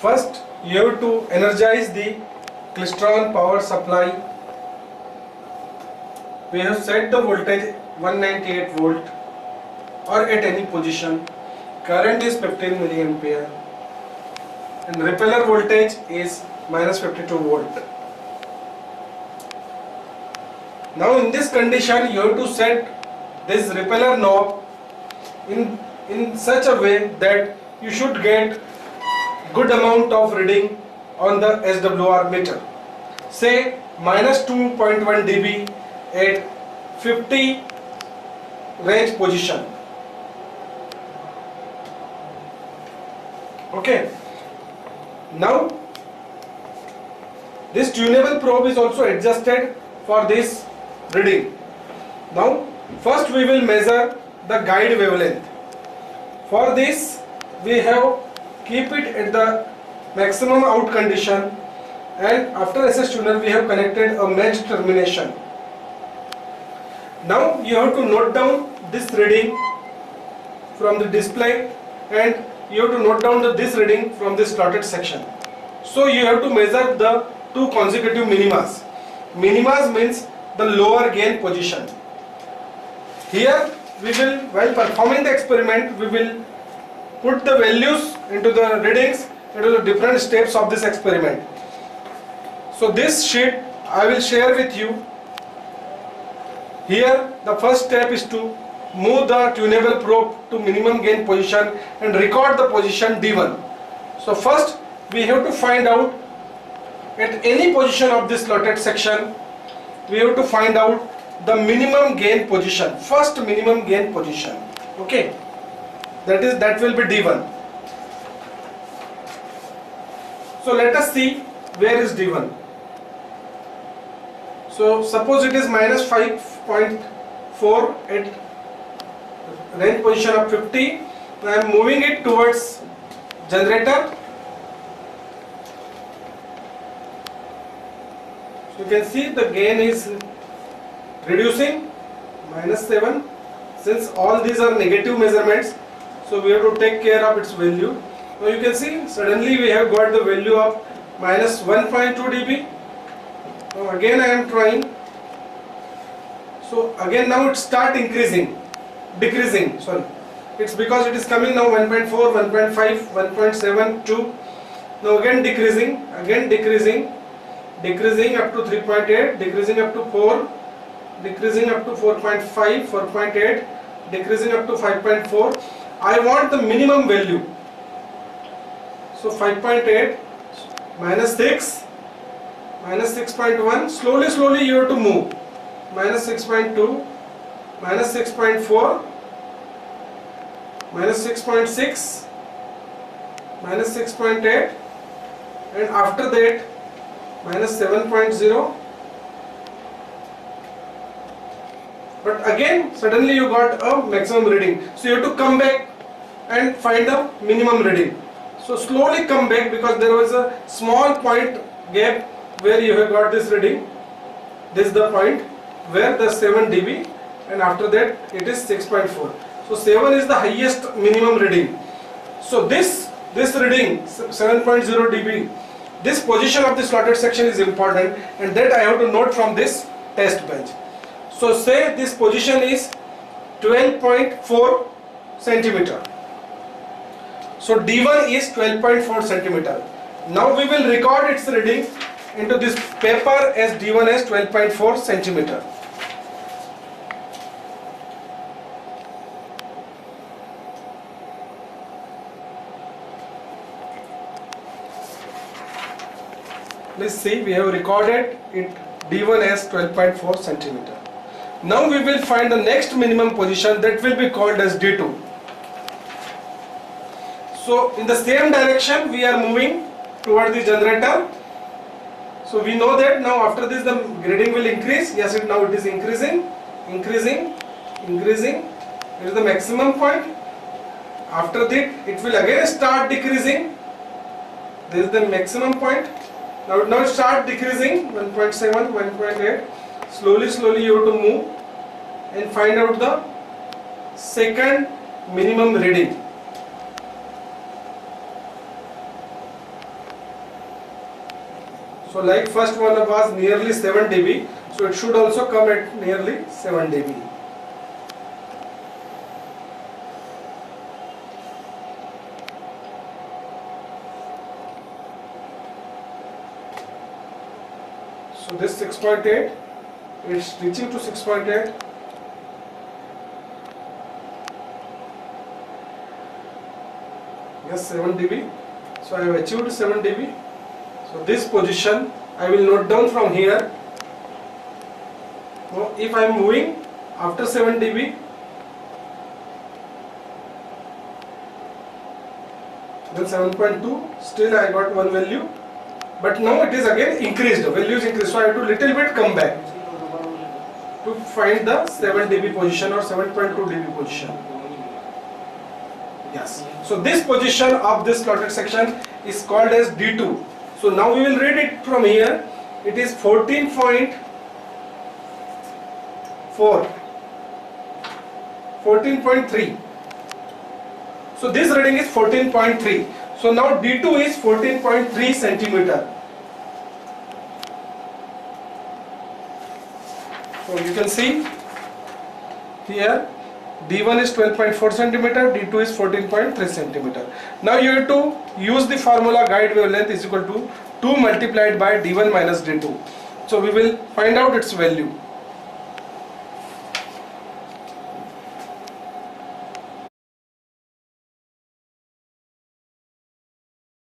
First, you have to energize the klystron power supply. We have set the voltage 198 volt or at any position. Current is 15 milliampere and repeller voltage is minus 52 volt. Now in this condition you have to set this repeller knob in such a way that you should get good amount of reading on the SWR meter. Say minus 2.1 dB at 50 range position. Okay. Now this tunable probe is also adjusted for this reading. Now first we will measure the guide wavelength. For this we have keep it at the maximum out condition, and after SS tuner we have connected a matched termination. Now you have to note down this reading from the display and you have to note down this reading from this slotted section. So you have to measure the two consecutive minimas. Minimas means the lower gain position. Here we will, while performing the experiment, we will put the values into the readings into the different steps of this experiment. So this sheet I will share with you. Here the first step is to move the tunable probe to minimum gain position and record the position D1. So first we have to find out at any position of this slotted section, we have to find out the minimum gain position, first minimum gain position. Okay, that will be D1. So let us see where is D1. So suppose it is minus 5.4 at range position of 50. I am moving it towards generator. So you can see the gain is reducing, minus 7. Since all these are negative measurements, so we have to take care of its value. Now you can see suddenly we have got the value of minus 1.2 dB. Now again I am trying. So again now it start decreasing, sorry. It's because it is coming now 1.4, 1.5, 1.7, 2. Now again decreasing up to 3.8, decreasing up to 4, decreasing up to 4.5, 4.8, decreasing up to 5.4. I want the minimum value. So 5.8, minus 6, minus 6.1, slowly you have to move. Minus 6.2, minus 6.4, minus 6.6, minus 6.8, and after that minus 7.0. But again suddenly you got a maximum reading, so you have to come back and find the minimum reading. So slowly come back, because there was a small point gap where you have got this reading. This is the point where the 7 dB, and after that it is 6.4. So 7 is the highest minimum reading. So this reading 7.0 dB, this position of the slotted section is important, and that I have to note from this test bench. So say this position is 12.4 centimeter. So D1 is 12.4 centimeter. Now we will record its reading into this paper as D1 as 12.4 centimeter. Please see, we have recorded it D1 as 12.4 centimeter. Now we will find the next minimum position, that will be called as D2. So in the same direction we are moving toward the generator. So we know that now after this the reading will increase. Yes, now it is increasing. It is the maximum point. After that it will again start decreasing. This is the maximum point. Now it start decreasing, 1.7, 1.8. Slowly you have to move and find out the second minimum reading. So like first one was nearly 7 dB, so it should also come at nearly 7 dB. So this 6.8, it's reaching to 6.8. Yes, 7 dB. So I have achieved 7 dB. So this position I will note down from here. Now if I am moving after 7 dB, then 7.2, still I got one value, but now it is again increased, value is increased, so I have to little bit come back to find the 7 dB position or 7.2 dB position. Yes, so this position of this slotted section is called as D2. So now we will read it from here. It is 14.4, 14.3. So this reading is 14.3. So now D2 is 14.3 centimeter. So you can see here D1 is 12.4 centimeter, D2 is 14.3 centimeter. Now you have to use the formula guide wavelength is equal to 2 multiplied by D1 minus D2. So we will find out its value.